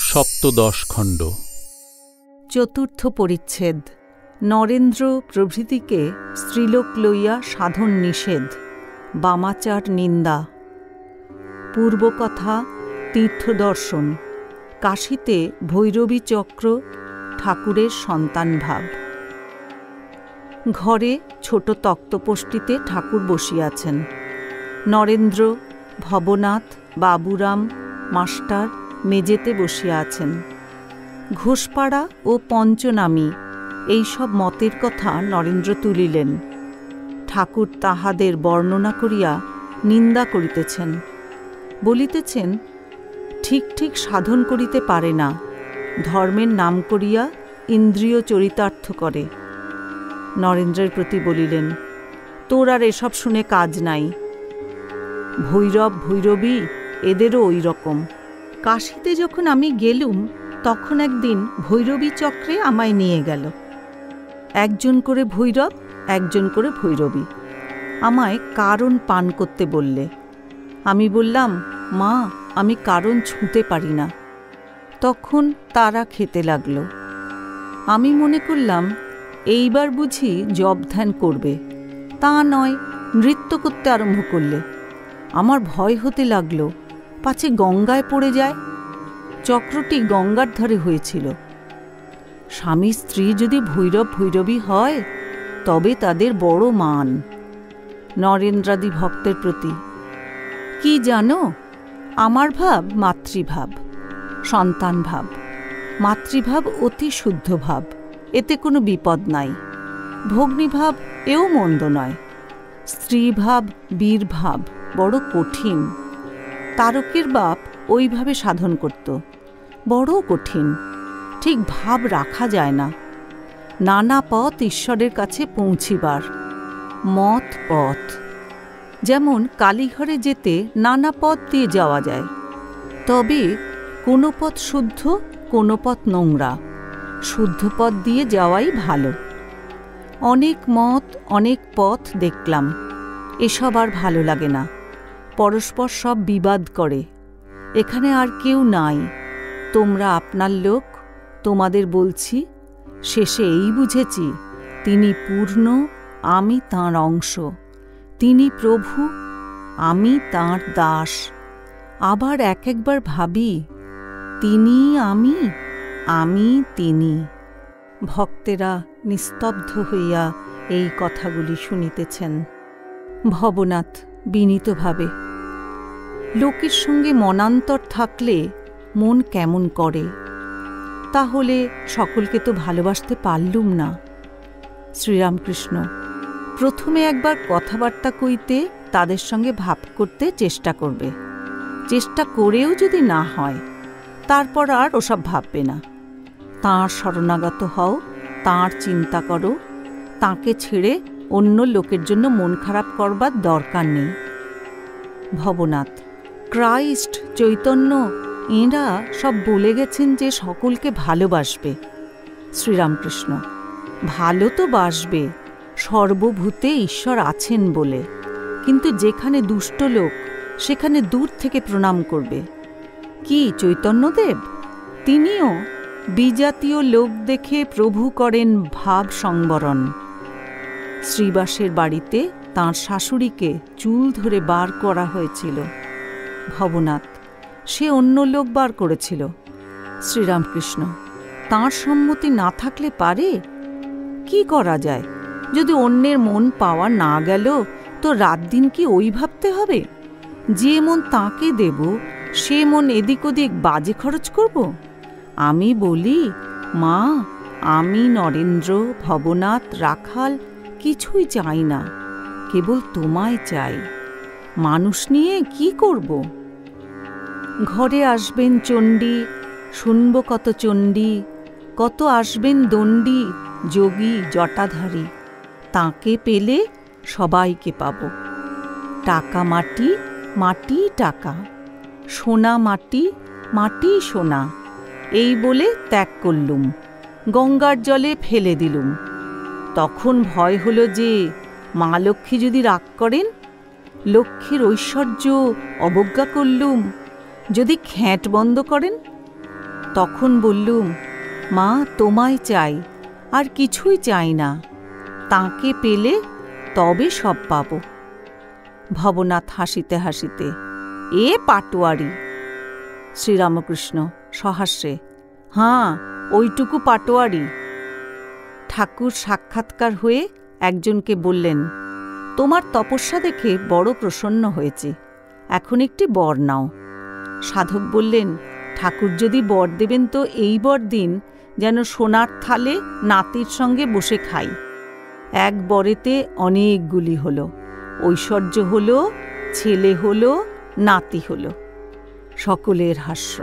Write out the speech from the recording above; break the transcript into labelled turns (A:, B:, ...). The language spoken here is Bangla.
A: সপ্তদশ খণ্ড।
B: চতুর্থ পরিচ্ছেদ। নরেন্দ্র প্রভৃতিকে স্ত্রীলোক লইয়া সাধন নিষেধ, বামাচার নিন্দা। পূর্বকথা তীর্থদর্শন, কাশীতে ভৈরবী চক্র, ঠাকুরের সন্তানভাব। ঘরে ছোট তক্তপোষ্টিতে ঠাকুর বসিয়াছেন। নরেন্দ্র, ভবনাথ, বাবুরাম মাস্টার মেজেতে বসিয়া আছেন। ঘোষপাড়া ও পঞ্চনামী এইসব মতের কথা নরেন্দ্র তুলিলেন। ঠাকুর তাহাদের বর্ণনা করিয়া নিন্দা করিতেছেন, বলিতেছেন ঠিক ঠিক সাধন করিতে পারে না, ধর্মের নাম করিয়া ইন্দ্রিয় চরিতার্থ করে। নরেন্দ্রের প্রতি বলিলেন, তোর আর এসব শুনে কাজ নাই। ভৈরব ভৈরবী এদেরও ওই রকম। কাশীতে যখন আমি গেলুম তখন একদিন ভৈরবী চক্রে আমায় নিয়ে গেল। একজন করে ভৈরব, একজন করে ভৈরবী। আমায় কারণ পান করতে বললে। আমি বললাম, মা, আমি কারণ ছুঁতে পারি না। তখন তারা খেতে লাগলো। আমি মনে করলাম এইবার বুঝি জপ ধ্যান করবে। তা নয়, নৃত্য করতে আরম্ভ করলে। আমার ভয় হতে লাগলো, পাছে গঙ্গায় পড়ে যায়। চক্রটি গঙ্গার ধারে হয়েছিল। স্বামী স্ত্রী যদি ভৈরব ভৈরবী হয় তবে তাদের বড় মান। নরেন্দ্রাদি ভক্তের প্রতি, কি জানো, আমার ভাব মাতৃভাব, সন্তান ভাব। মাতৃভাব অতি শুদ্ধ ভাব, এতে কোনো বিপদ নাই। ভগ্নীভাব এও মন্দ নয়। স্ত্রীভাব বীরভাব বড় কঠিন। তারকের বাপ ওইভাবে সাধন করত, বড় কঠিন। ঠিক ভাব রাখা যায় না। নানা পথ ঈশ্বরের কাছে পৌঁছিবার, মত পথ। যেমন কালীঘরে যেতে নানা পথ দিয়ে যাওয়া যায়, তবে কোনো পথ শুদ্ধ, কোনো পথ নোংরা। শুদ্ধ পথ দিয়ে যাওয়াই ভালো। অনেক মত, অনেক পথ দেখলাম, এসব আর ভালো লাগে না। পরস্পর সব বিবাদ করে। এখানে আর কেউ নাই, তোমরা আপনার লোক। তোমাদের বলছি, শেষে এই বুঝেছি, তিনি পূর্ণ, আমি তাঁর অংশ। তিনি প্রভু, আমি তাঁর দাস। আবার এক একবার ভাবি, তিনি আমি, আমি তিনি। ভক্তেরা নিস্তব্ধ হইয়া এই কথাগুলি শুনিতেছেন। ভবনাথ বিনীতভাবে, লোকের সঙ্গে মনান্তর থাকলে মন কেমন করে, তাহলে সকলকে তো ভালোবাসতে পারলুম না। শ্রীরামকৃষ্ণ, প্রথমে একবার কথাবার্তা কইতে তাদের সঙ্গে ভাব করতে চেষ্টা করবে। চেষ্টা করেও যদি না হয়, তারপর আর ওসব ভাববে না। তাঁর শরণাগত হও, তাঁর চিন্তা করো। তাঁকে ছেড়ে অন্য লোকের জন্য মন খারাপ করবার দরকার নেই। ভবনাথ, ক্রাইস্ট, চৈতন্য এঁরা সব বলে গেছেন যে সকলকে ভালোবাসবে। শ্রীরামকৃষ্ণ, ভালো তো বাসবে, সর্বভূতে ঈশ্বর আছেন বলে। কিন্তু যেখানে দুষ্ট লোক, সেখানে দূর থেকে প্রণাম করবে। কি চৈতন্যদেব? তিনিও বিজাতীয় লোক দেখে প্রভু করেন ভাব সংবরণ। শ্রীবাসের বাড়িতে তাঁর শাশুড়িকে চুল ধরে বার করা হয়েছিল। ভবনাথ, সে অন্য লোক বার করেছিল। শ্রীরামকৃষ্ণ, তাঁর সম্মতি না থাকলে পারে? কি করা যায়? যদি অন্যের মন পাওয়া না গেল তো রাত দিন কি ওই ভাবতে হবে? যে মন তাঁকে দেব, সে মন এদিক ওদিক বাজে খরচ করব? আমি বলি, মা, আমি নরেন্দ্র, ভবনাথ, রাখাল কিছুই চাই না, কেবল তোমায় চাই। মানুষ নিয়ে কি করব? ঘরে আসবেন চণ্ডী, শুনব কত চণ্ডী, কত আসবেন দণ্ডী, যোগী জটাধারী। তাঁকে পেলে সবাইকে পাব। টাকা মাটি, মাটি টাকা, সোনা মাটি, মাটি সোনা, এই বলে ত্যাগ করলুম, গঙ্গার জলে ফেলে দিলুম। তখন ভয় হলো যে মা লক্ষ্মী যদি রাগ করেন, লক্ষ্মীর ঐশ্বর্য অবজ্ঞা করলুম। যদি খ্যাঁট বন্ধ করেন, তখন বললুম, মা তোমায় চাই, আর কিছুই চাই না। তাঁকে পেলে তবে সব পাব। ভবনাথ হাসিতে হাসিতে, এ পাটোয়ারি। শ্রীরামকৃষ্ণ সহাস্যে, হাঁ, ওইটুকু পাটোয়ারি। ঠাকুর সাক্ষাৎকার হয়ে একজনকে বললেন, তোমার তপস্যা দেখে বড় প্রসন্ন হয়েছে, এখন একটি বর নাও। সাধক বললেন, ঠাকুর যদি বর দেবেন তো এই বর দিন, যেন সোনার থালে নাতির সঙ্গে বসে খাই। এক বরেতে অনেকগুলি হলো, ঐশ্বর্য হলো, ছেলে হলো, নাতি হলো। সকলের হাস্য।